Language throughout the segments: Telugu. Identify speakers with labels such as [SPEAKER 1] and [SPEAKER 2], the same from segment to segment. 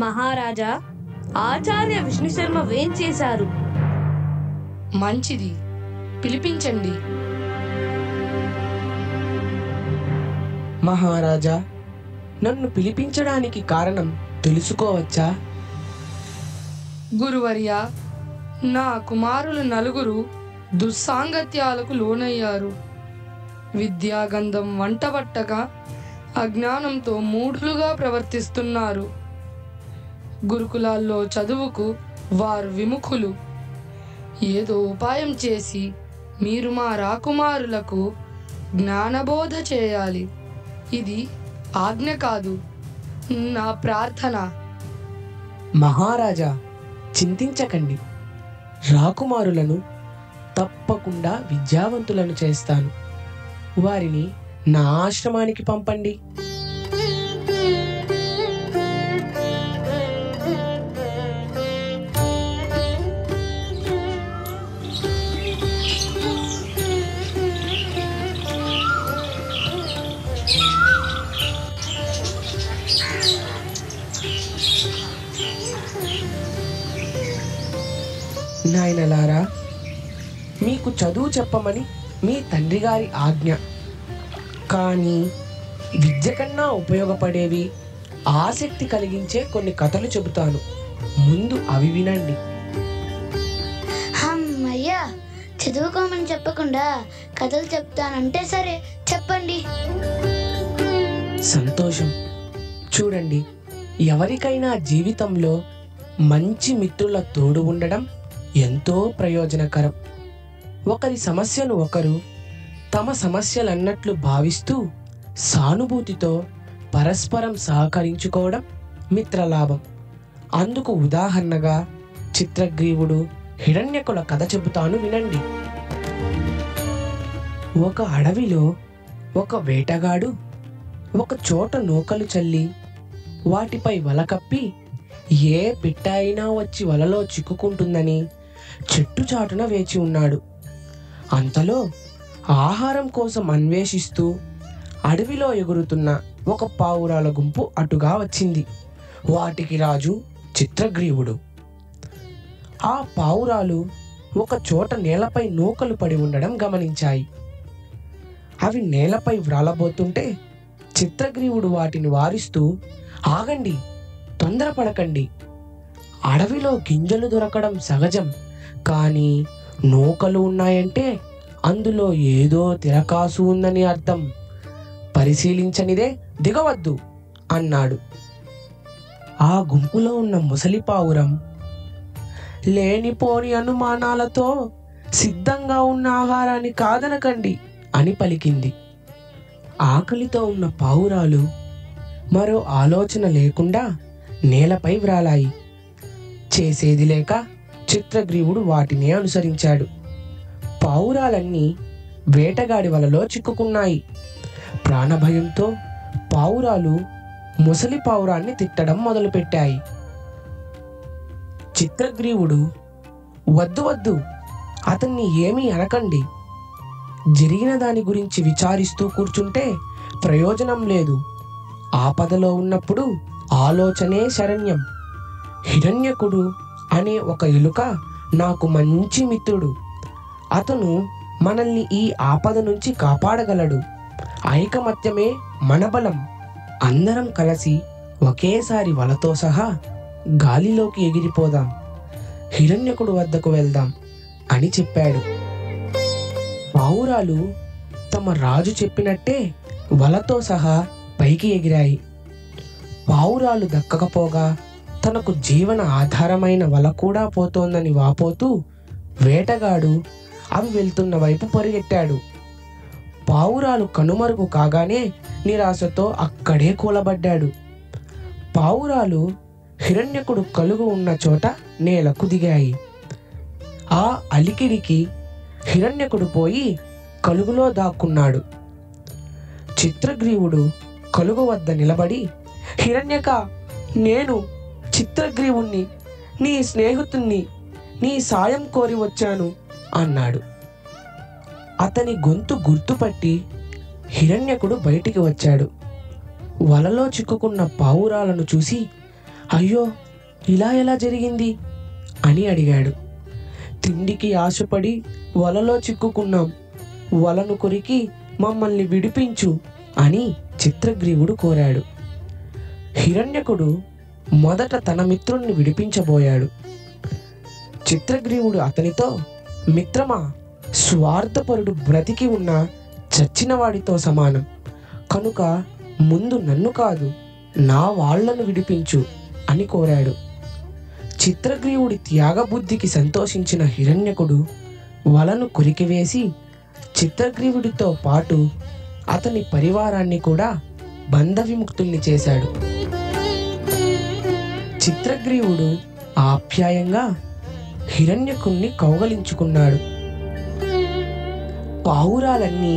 [SPEAKER 1] మహారాజా, ఆచార్య విష్ణు శర్మ వేంచేశారు.
[SPEAKER 2] మంచిది, పిలిపించండి.
[SPEAKER 3] మహారాజా, నన్ను పిలిపించడానికి కారణం తెలుసుకోవచ్చా?
[SPEAKER 2] గురువర్య, నా కుమారులు నలుగురు దుస్సాంగత్యాలకు లోనయ్యారు. విద్యాగంధం వంటబట్టక అజ్ఞానంతో మూఢులుగా ప్రవర్తిస్తున్నారు. గురుకులాల్లో చదువుకు వారు విముఖులు. ఏదో ఉపాయం చేసి మీరు మా రాకుమారులకు జ్ఞానబోధ చేయాలి. ఇది ఆజ్ఞ కాదు, నా ప్రార్థన.
[SPEAKER 3] మహారాజా, చింతించకండి. రాకుమారులను తప్పకుండా విద్యావంతులను చేస్తాను. వారిని నా ఆశ్రమానికి పంపండి. నాయనలారా, మీకు చదువు చెప్పమని మీ తండ్రి గారి ఆజ్ఞ. కానీ విద్య కన్నా ఉపయోగపడేవి, ఆసక్తి కలిగించే కొన్ని కథలు చెబుతాను. ముందు అవి వినండి.
[SPEAKER 4] అమ్మయ్యా, చదువుకోమని చెప్పకుండా కథలు చెప్తానంటే సరే, చెప్పండి.
[SPEAKER 3] సంతోషం. చూడండి, ఎవరికైనా జీవితంలో మంచి మిత్రుల తోడు ఉండడం ఎంతో ప్రయోజనకరం. ఒకరి సమస్యను ఒకరు తమ సమస్యలన్నట్లు భావిస్తూ సానుభూతితో పరస్పరం సహకరించుకోవడం మిత్రలాభం. అందుకు ఉదాహరణగా చిత్రగ్రీవుడు, హిరణ్యకుల కథ చెబుతాను, వినండి. ఒక అడవిలో ఒక వేటగాడు ఒక చోట నూకలు చల్లి వాటిపై వల కప్పి ఏ పిట్ట అయినా వచ్చి వలలో చిక్కుకుంటుందని చెట్టు చాటున వేచి ఉన్నాడు. అంతలో ఆహారం కోసం అన్వేషిస్తూ అడవిలో ఎగురుతున్న ఒక పావురాల గుంపు అటుగా వచ్చింది. వాటికి రాజు చిత్రగ్రీవుడు. ఆ పావురాలు ఒక చోట నేలపై నూకలు పడి ఉండడం గమనించాయి. అవి నేలపై వ్రాలబోతుంటే చిత్రగ్రీవుడు వాటిని వారిస్తూ, ఆగండి, తొందరపడకండి. అడవిలో గింజలు దొరకడం సహజం, కానీ నూకలు ఉన్నాయంటే అందులో ఏదో తిరకాసు ఉందని అర్థం. పరిశీలించనిదే దిగవద్దు అన్నాడు. ఆ గుంపులో ఉన్న ముసలి పావురం, లేనిపోని అనుమానాలతో సిద్ధంగా ఉన్న ఆహారాన్ని కాదనకండి అని పలికింది. ఆకలితో ఉన్న పావురాలు మరో ఆలోచన లేకుండా నేలపై వ్రాలాయి. చేసేది లేక చిత్రగ్రీవుడు వాటిని అనుసరించాడు. పావురాలన్నీ వేటగాడి వలలో చిక్కుకున్నాయి. ప్రాణభయంతో పావురాలు ముసలి పావురాన్ని తిట్టడం మొదలుపెట్టాయి. చిత్రగ్రీవుడు, వద్దు వద్దు, అతన్ని ఏమీ అనకండి. జరిగిన దాని గురించి విచారిస్తూ కూర్చుంటే ప్రయోజనం లేదు. ఆపదలో ఉన్నప్పుడు ఆలోచనే శరణ్యం. హిరణ్యకుడు అనే ఒక ఎలుక నాకు మంచి మిత్రుడు. అతను మనల్ని ఈ ఆపద నుంచి కాపాడగలడు. ఐకమత్యమే మన బలం. అందరం కలిసి ఒకేసారి వలతో సహా గాలిలోకి ఎగిరిపోదాం. హిరణ్యకుడు వద్దకు వెళ్దాం అని చెప్పాడు. పావురాలు తమ రాజు చెప్పినట్టే వలతో సహా పైకి ఎగిరాయి. పావురాలు దక్కకపోగా తనకు జీవన ఆధారమైన వల కూడా పోతోందని వాపోతూ వేటగాడు అవి వెళ్తున్న వైపు పరిగెట్టాడు. పావురాలు కనుమరుగు కాగానే నిరాశతో అక్కడే కూలబడ్డాడు. పావురాలు హిరణ్యకుడు కలుగు ఉన్న చోట నేలకు దిగాయి. ఆ అలికిడికి హిరణ్యకుడు పోయి కలుగులో దాక్కున్నాడు. చిత్రగ్రీవుడు కలుగు వద్ద నిలబడి, హిరణ్యక, నేను చిత్రగ్రీవుణ్ణి, నీ స్నేహితుణ్ణి, నీ సాయం కోరి వచ్చాను అన్నాడు. అతని గొంతు గుర్తుపట్టి హిరణ్యకుడు బయటికి వచ్చాడు. వలలో చిక్కుకున్న పావురాలను చూసి, అయ్యో, ఇలా ఎలా జరిగింది అని అడిగాడు. తిండికి ఆశపడి వలలో చిక్కుకున్నాం, వలను కొరికి మమ్మల్ని విడిపించు అని చిత్రగ్రీవుడు కోరాడు. హిరణ్యకుడు మొదట తన మిత్రుణ్ణి విడిపించబోయాడు. చిత్రగ్రీవుడు అతనితో, మిత్రమా, స్వార్థపరుడు బ్రతికి ఉన్న చచ్చిన వాడితో సమానం, కనుక ముందు నన్ను కాదు నా వాళ్లను విడిపించు అని కోరాడు. చిత్రగ్రీవుడి త్యాగబుద్ధికి సంతోషించిన హిరణ్యకుడు వలను కొరికివేసి చిత్రగ్రీవుడితో పాటు అతని పరివారాన్ని కూడా బంధవిముక్తుల్ని చేశాడు. చిత్రగ్రీవుడు ఆప్యాయంగా హిరణ్యకుణ్ణి కౌగలించుకున్నాడు. పావురాలన్నీ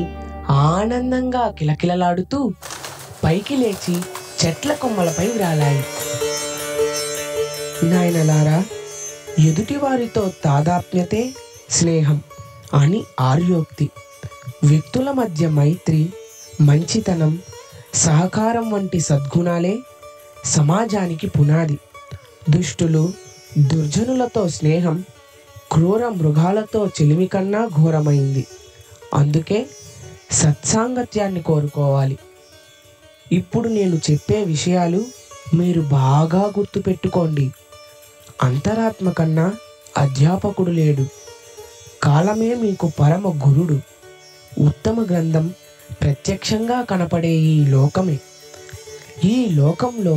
[SPEAKER 3] ఆనందంగా కిలకిలలాడుతూ పైకి లేచి చెట్ల కొమ్మలపై వ్రాలాయి. నాయనలారా, ఎదుటివారితో తాదాత్మ్యతే స్నేహం అని ఆర్యోక్తి. వ్యక్తుల మధ్య మైత్రి, మంచితనం, సహకారం వంటి సద్గుణాలే సమాజానికి పునాది. దుష్టులు, దుర్జనులతో స్నేహం క్రూర మృగాలతో చెలిమి కన్నా ఘోరమైంది. అందుకే సత్సాంగత్యాన్ని కోరుకోవాలి. ఇప్పుడు నేను చెప్పే విషయాలు మీరు బాగా గుర్తుపెట్టుకోండి. అంతరాత్మ కన్నా అధ్యాపకుడు లేడు. కాలమే మీకు పరమ గురుడు. ఉత్తమ గ్రంథం ప్రత్యక్షంగా కనపడే ఈ లోకమే. ఈ లోకంలో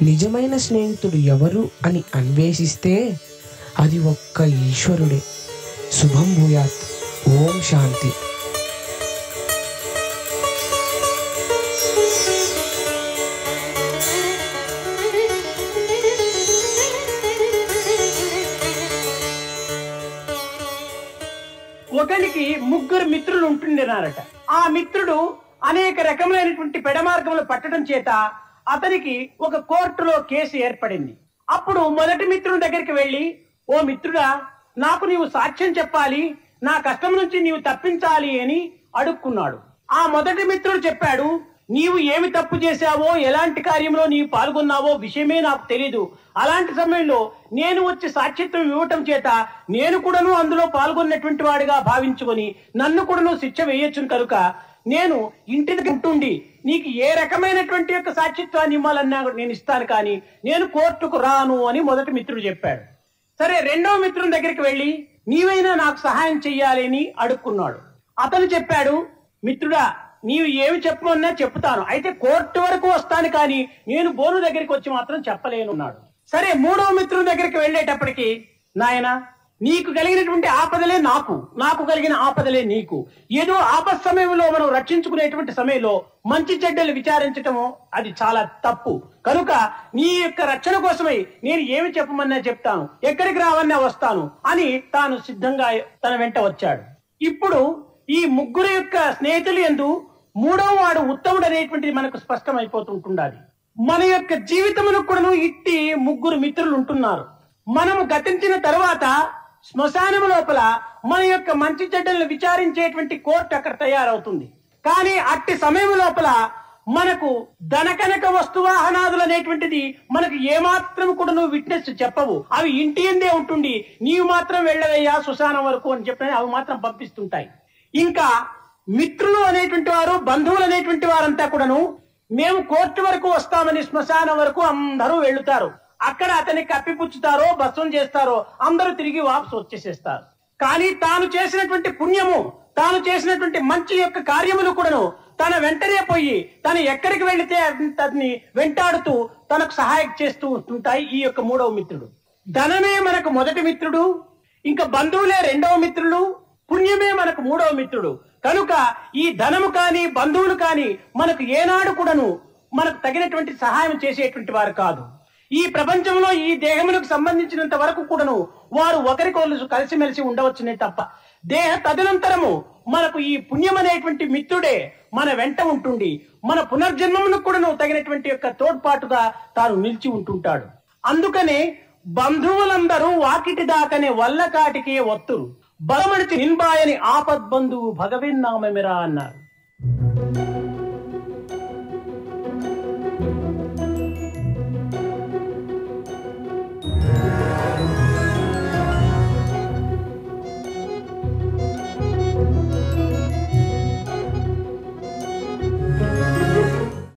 [SPEAKER 3] నిజమైన స్నేహితుడు ఎవరు అని అన్వేషిస్తే అది ఒక్క ఈశ్వరుడే. శుభం భూయాత్. ఓం శాంతి.
[SPEAKER 5] ఒకరికి ముగ్గురు మిత్రులు ఉంటుండేనారట. ఆ మిత్రుడు అనేక రకములైనటువంటి పెడమార్గములు పట్టడం చేత అతనికి ఒక కోర్టులో కేసు ఏర్పడింది. అప్పుడు మొదటి మిత్రుడి దగ్గరికి వెళ్ళి, ఓ మిత్రుడా, నాకు నీవు సాక్ష్యం చెప్పాలి, నా కష్టం నుంచి నీవు తప్పించాలి అని అడుక్కున్నాడు. ఆ మొదటి మిత్రుడు చెప్పాడు, నీవు ఏమి తప్పు చేశావో, ఎలాంటి కార్యంలో నీవు పాల్గొన్నావో విషయమే నాకు తెలీదు. అలాంటి సమయంలో నేను వచ్చి సాక్షిత్వం ఇవ్వటం చేత నేను కూడాను అందులో పాల్గొన్నటువంటి వాడిగా భావించుకొని నన్ను కూడాను శిక్ష వేయొచ్చును. కనుక నేను ఇంటి దగ్గర ఉంటుండి నీకు ఏ రకమైనటువంటి యొక్క సాక్షిత్వాన్ని ఇవ్వాలన్నా నేను ఇస్తాను, కానీ నేను కోర్టుకు రాను అని మొదటి మిత్రుడు చెప్పాడు. సరే, రెండవ మిత్రుని దగ్గరికి వెళ్ళి నీవైనా నాకు సహాయం చెయ్యాలి అని అడుక్కున్నాడు. అతను చెప్పాడు, మిత్రుడా, నీవు ఏమి చెప్పమన్నా చెప్తాను, అయితే కోర్టు వరకు వస్తాను, కానీ నేను బోను దగ్గరికి వచ్చి మాత్రం చెప్పలేను అన్నాడు. సరే, మూడవ మిత్రుని దగ్గరికి వెళ్ళేటప్పటికి, నాయనా, నీకు కలిగినటువంటి ఆపదలే నాకు, నాకు కలిగిన ఆపదలే నీకు. ఏదో ఆపద సమయంలో మనం రక్షించుకునేటువంటి సమయంలో మంచి చెడ్డలు విచారించటము అది చాలా తప్పు. కనుక నీ యొక్క రక్షణ కోసమై నేను ఏమి చెప్పమన్నా చెప్తాను, ఎక్కడికి రావన్నా వస్తాను అని తాను సిద్ధంగా తన వెంట వచ్చాడు. ఇప్పుడు ఈ ముగ్గురు యొక్క స్నేహితులు యందు మూడవ వాడు ఉత్తముడు అనేటువంటిది మనకు స్పష్టమైపోతుంటుండాలి. మన యొక్క జీవితమును కూడాను ఇట్టి ముగ్గురు మిత్రులు ఉంటున్నారు. మనము గతించిన తర్వాత శ్మశానము లోపల మన యొక్క మంచి చెడ్డలను విచారించేటువంటి కోర్టు అక్కడ తయారవుతుంది. కానీ అట్టి సమయం లోపల మనకు ధనకనక వస్తువాహనాదులు అనేటువంటిది మనకు ఏమాత్రం కూడా నువ్వు విట్నెస్ చెప్పవు. అవి ఇంటి ఎందే ఉంటుండి నీవు మాత్రం వెళ్ళవయ్యా శ్మశానం వరకు అని చెప్పి అవి మాత్రం పంపిస్తుంటాయి. ఇంకా మిత్రులు అనేటువంటి వారు, బంధువులు అనేటువంటి వారంతా కూడాను మేము కోర్టు వరకు వస్తామని శ్మశానం వరకు అందరూ వెళ్తారు. అక్కడ అతన్ని కప్పిపుచ్చుతారో భస్వం చేస్తారో అందరూ తిరిగి వాపసు వచ్చేసేస్తారు. కానీ తాను చేసినటువంటి పుణ్యము, తాను చేసినటువంటి మంచి యొక్క కార్యములు కూడాను తన వెంటనే పోయి తను ఎక్కడికి వెళితే అతన్ని వెంటాడుతూ తనకు సహాయం చేస్తూ ఉంటుంటాయి ఈ యొక్క మూడవ మిత్రుడు. ధనమే మనకు మొదటి మిత్రుడు, ఇంకా బంధువులే రెండవ మిత్రులు, పుణ్యమే మనకు మూడవ మిత్రుడు. కనుక ఈ ధనము కానీ బంధువులు కానీ మనకు ఏనాడు కూడాను మనకు తగినటువంటి సహాయం చేసేటువంటి వారు కాదు. ఈ ప్రపంచంలో ఈ దేహములకు సంబంధించినంత వరకు కూడాను వారు ఒకరికొకరు కలిసిమెలిసి ఉండవచ్చునే తప్ప దేహ తదనంతరము మనకు ఈ పుణ్యం అనేటువంటి మిత్రుడే మన వెంట ఉంటుండి మన పునర్జన్మమును కూడాను తగినటువంటి యొక్క తోడ్పాటుగా తాను నిలిచి ఉంటుంటాడు. అందుకనే బంధువులందరూ వాకిటి దాకనే వల్ల కాటికే ఒత్తురు, బలమడితి నిన్బాయని ఆపద్బంధువు భగవిన్నామమిరా అన్నారు.